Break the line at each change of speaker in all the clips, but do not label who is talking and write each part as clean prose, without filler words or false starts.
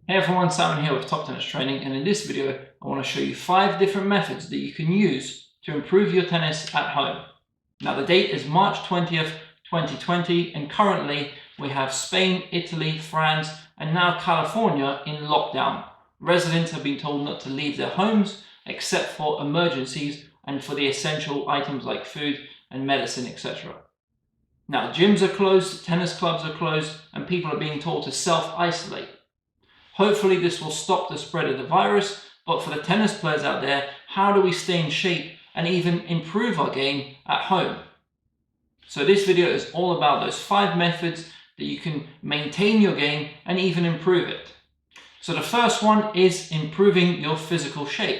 Hey everyone, Simon here with Top Tennis Training, and in this video I want to show you 5 different methods that you can use to improve your tennis at home. Now the date is March 20th, 2020, and currently we have Spain, Italy, France, and now California in lockdown. Residents have been told not to leave their homes except for emergencies and for the essential items like food and medicine, etc. Now gyms are closed, tennis clubs are closed, and people are being told to self-isolate. Hopefully this will stop the spread of the virus, but for the tennis players out there, how do we stay in shape and even improve our game at home? So this video is all about those 5 methods that you can maintain your game and even improve it. So the first one is improving your physical shape.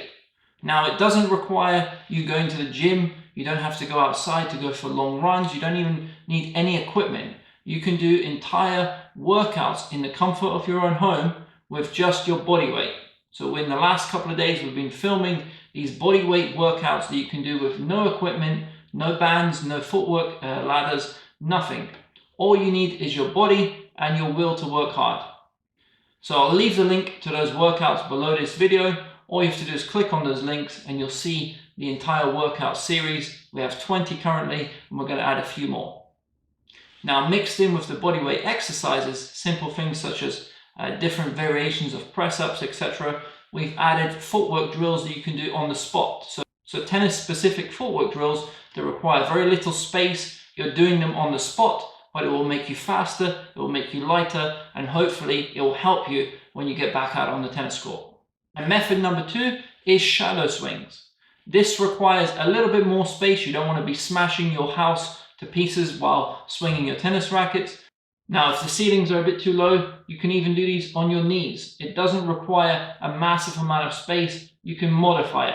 Now it doesn't require you going to the gym, you don't have to go outside to go for long runs, you don't even need any equipment. You can do entire workouts in the comfort of your own home with just your body weight. So in the last couple of days we've been filming these body weight workouts that you can do with no equipment, no bands, no footwork, ladders, nothing. All you need is your body and your will to work hard. So I'll leave the link to those workouts below this video. All you have to do is click on those links and you'll see the entire workout series. We have 20 currently and we're going to add a few more. Now mixed in with the body weight exercises, simple things such as different variations of press-ups, etc. We've added footwork drills that you can do on the spot. So tennis-specific footwork drills that require very little space. You're doing them on the spot, but it will make you faster, it will make you lighter, and hopefully it will help you when you get back out on the tennis court. And method number 2 is shadow swings. This requires a little bit more space. You don't want to be smashing your house to pieces while swinging your tennis rackets. Now, if the ceilings are a bit too low, you can even do these on your knees. It doesn't require a massive amount of space. You can modify it.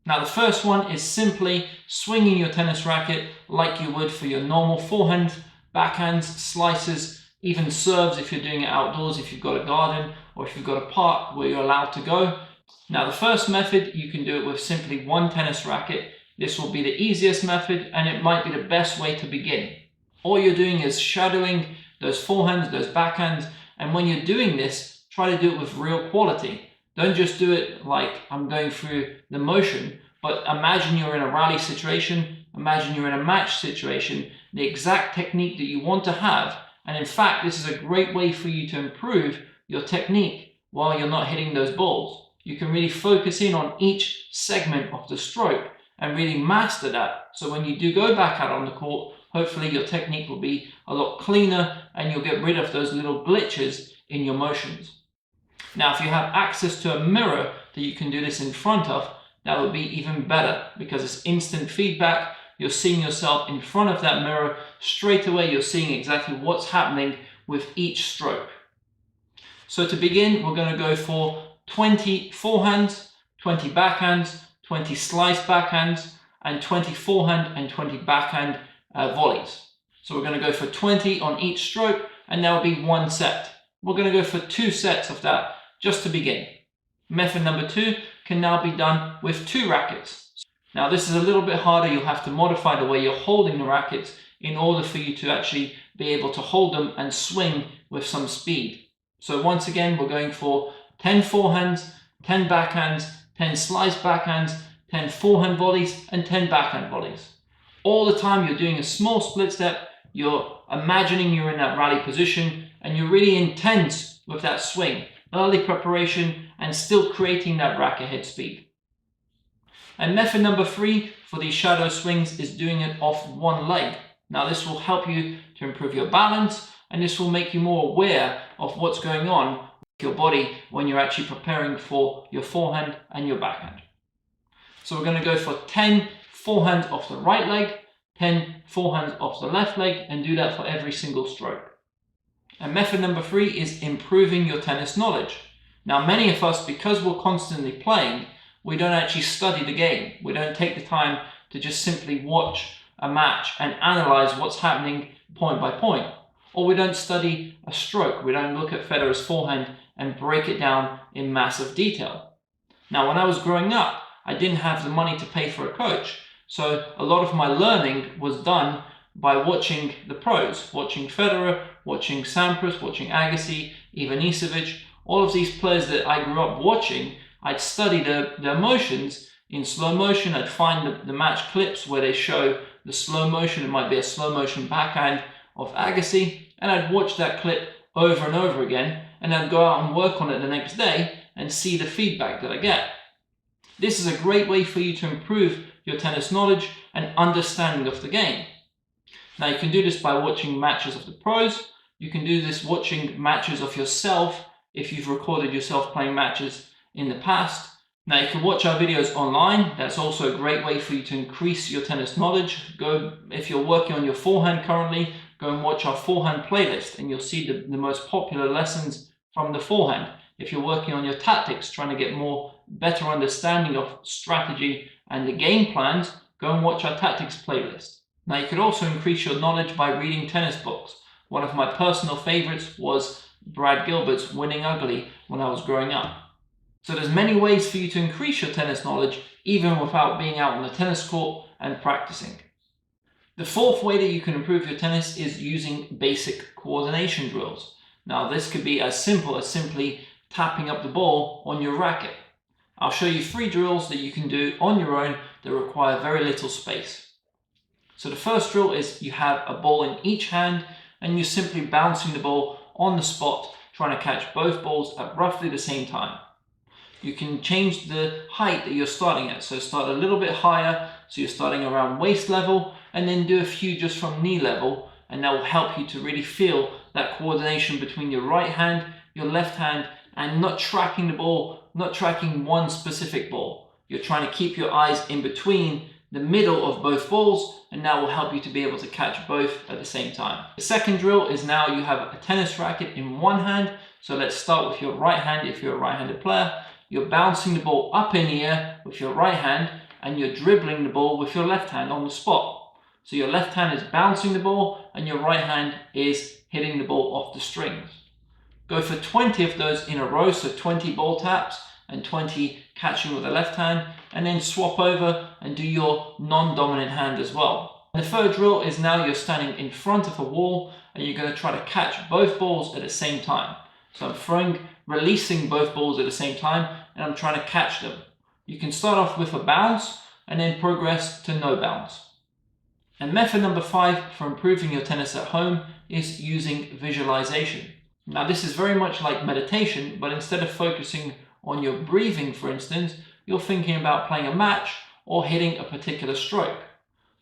Now, the first one is simply swinging your tennis racket like you would for your normal forehand, backhands, slices, even serves if you're doing it outdoors, if you've got a garden or if you've got a park where you're allowed to go. Now, the first method, you can do it with simply one tennis racket. This will be the easiest method and it might be the best way to begin. All you're doing is shadowing those forehands, those backhands, and when you're doing this, try to do it with real quality. Don't just do it like I'm going through the motion, but imagine you're in a rally situation, imagine you're in a match situation, the exact technique that you want to have, and in fact, this is a great way for you to improve your technique while you're not hitting those balls. You can really focus in on each segment of the stroke and really master that, so when you do go back out on the court, hopefully your technique will be a lot cleaner and you'll get rid of those little glitches in your motions. Now, if you have access to a mirror that you can do this in front of, that would be even better because it's instant feedback. You're seeing yourself in front of that mirror. Straight away, you're seeing exactly what's happening with each stroke. So to begin, we're going to go for 20 forehands, 20 backhands, 20 slice backhands, and 20 forehand and 20 backhand volleys. So we're going to go for 20 on each stroke and that will be one set. We're going to go for 2 sets of that just to begin. Method number 2 can now be done with 2 rackets. Now this is a little bit harder. You'll have to modify the way you're holding the rackets in order for you to actually be able to hold them and swing with some speed. So once again, we're going for 10 forehands, 10 backhands, 10 slice backhands, 10 forehand volleys and 10 backhand volleys. All the time you're doing a small split step, you're imagining you're in that rally position and you're really intense with that swing, early preparation and still creating that racket head speed. And method number 3 for these shadow swings is doing it off one leg. Now this will help you to improve your balance and this will make you more aware of what's going on with your body when you're actually preparing for your forehand and your backhand. So we're going to go for 10 forehands off the right leg, 10 forehands off the left leg, and do that for every single stroke. And method number 3 is improving your tennis knowledge. Now many of us, because we're constantly playing, we don't actually study the game. We don't take the time to just simply watch a match and analyze what's happening point by point. Or we don't study a stroke. We don't look at Federer's forehand and break it down in massive detail. Now when I was growing up, I didn't have the money to pay for a coach. So a lot of my learning was done by watching the pros, watching Federer, watching Sampras, watching Agassi, Ivanisevic, All of these players that I grew up watching, I'd study the emotions in slow motion. I'd find the match clips where they show the slow motion. It might be a slow motion backhand of Agassi, and I'd watch that clip over and over again, and I'd go out and work on it the next day and see the feedback that I get. This is a great way for you to improve your tennis knowledge and understanding of the game. Now you can do this by watching matches of the pros. You can do this watching matches of yourself if you've recorded yourself playing matches in the past. Now you can watch our videos online. That's also a great way for you to increase your tennis knowledge. If you're working on your forehand currently, go and watch our forehand playlist and you'll see the most popular lessons from the forehand. If you're working on your tactics, trying to get better understanding of strategy and the game plans, go and watch our tactics playlist. Now you could also increase your knowledge by reading tennis books. One of my personal favorites was Brad Gilbert's Winning Ugly when I was growing up. So there's many ways for you to increase your tennis knowledge even without being out on the tennis court and practicing. The fourth way that you can improve your tennis is using basic coordination drills. Now this could be as simple as simply tapping up the ball on your racket. I'll show you 3 drills that you can do on your own that require very little space. So the first drill is you have a ball in each hand and you're simply bouncing the ball on the spot, trying to catch both balls at roughly the same time. You can change the height that you're starting at. So start a little bit higher, so you're starting around waist level, and then do a few just from knee level, and that will help you to really feel that coordination between your right hand, your left hand, and not tracking the ball, not tracking one specific ball. You're trying to keep your eyes in between the middle of both balls, and that will help you to be able to catch both at the same time. The second drill is now you have a tennis racket in one hand. So let's start with your right hand if you're a right-handed player. You're bouncing the ball up in the air with your right hand and you're dribbling the ball with your left hand on the spot. So your left hand is bouncing the ball and your right hand is hitting the ball off the strings. Go for 20 of those in a row, so 20 ball taps and 20 catching with the left hand, and then swap over and do your non-dominant hand as well. The third drill is now you're standing in front of a wall and you're going to try to catch both balls at the same time. So I'm releasing both balls at the same time and I'm trying to catch them. You can start off with a bounce and then progress to no bounce. And method number 5 for improving your tennis at home is using visualization. Now this is very much like meditation, but instead of focusing on your breathing, for instance, you're thinking about playing a match or hitting a particular stroke.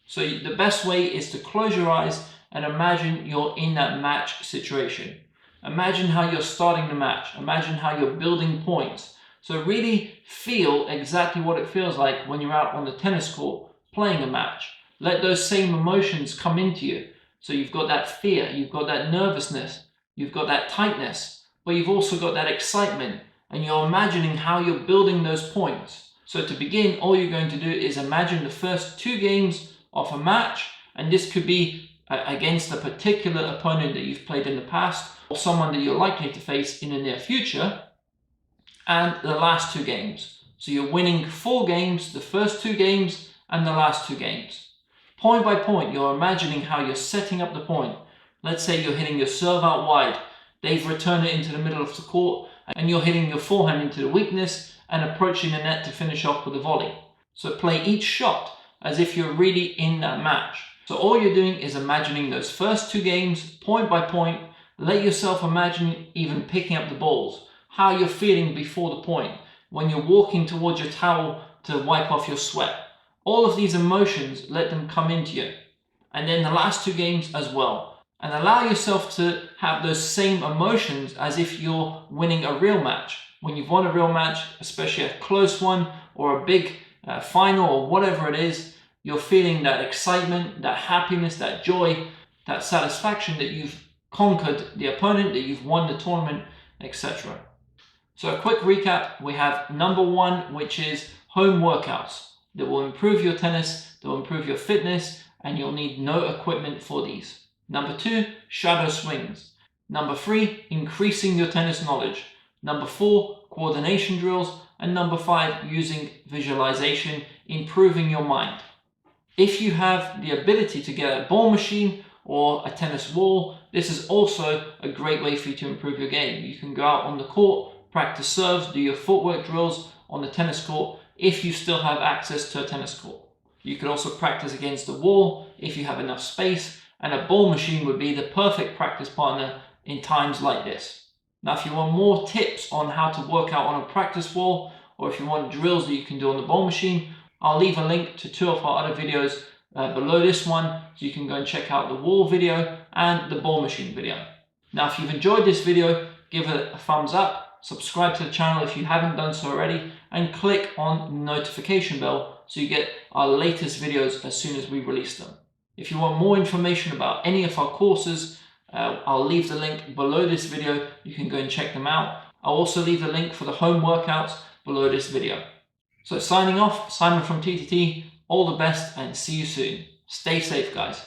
So the best way is to close your eyes and imagine you're in that match situation. Imagine how you're starting the match. Imagine how you're building points. So really feel exactly what it feels like when you're out on the tennis court playing a match. Let those same emotions come into you. So you've got that fear, you've got that nervousness, you've got that tightness, but you've also got that excitement, and you're imagining how you're building those points. So to begin, all you're going to do is imagine the first 2 games of a match, and this could be against a particular opponent that you've played in the past, or someone that you're likely to face in the near future, and the last 2 games. So you're winning 4 games, the first 2 games and the last 2 games. Point by point, you're imagining how you're setting up the point. Let's say you're hitting your serve out wide, they've returned it into the middle of the court, and you're hitting your forehand into the weakness and approaching the net to finish off with a volley. So play each shot as if you're really in that match. So all you're doing is imagining those first 2 games, point by point. Let yourself imagine even picking up the balls, how you're feeling before the point, when you're walking towards your towel to wipe off your sweat. All of these emotions, let them come into you. And then the last 2 games as well. And allow yourself to have those same emotions as if you're winning a real match. When you've won a real match, especially a close one or a big final or whatever it is, you're feeling that excitement, that happiness, that joy, that satisfaction that you've conquered the opponent, that you've won the tournament, etc. So a quick recap, we have number 1, which is home workouts that will improve your tennis, that will improve your fitness, and you'll need no equipment for these. Number 2, shadow swings. Number 3, increasing your tennis knowledge. Number 4, coordination drills. And number 5, using visualization, improving your mind. If you have the ability to get a ball machine or a tennis wall, this is also a great way for you to improve your game. You can go out on the court, practice serves, do your footwork drills on the tennis court if you still have access to a tennis court. You could also practice against the wall if you have enough space, and a ball machine would be the perfect practice partner in times like this. Now, if you want more tips on how to work out on a practice wall, or if you want drills that you can do on the ball machine, I'll leave a link to 2 of our other videos below this one, so you can go and check out the wall video and the ball machine video. Now, if you've enjoyed this video, give it a thumbs up, subscribe to the channel if you haven't done so already, and click on the notification bell so you get our latest videos as soon as we release them. If you want more information about any of our courses, I'll leave the link below this video. You can go and check them out. I'll also leave the link for the home workouts below this video. So signing off, Simon from TTT, all the best and see you soon. Stay safe, guys.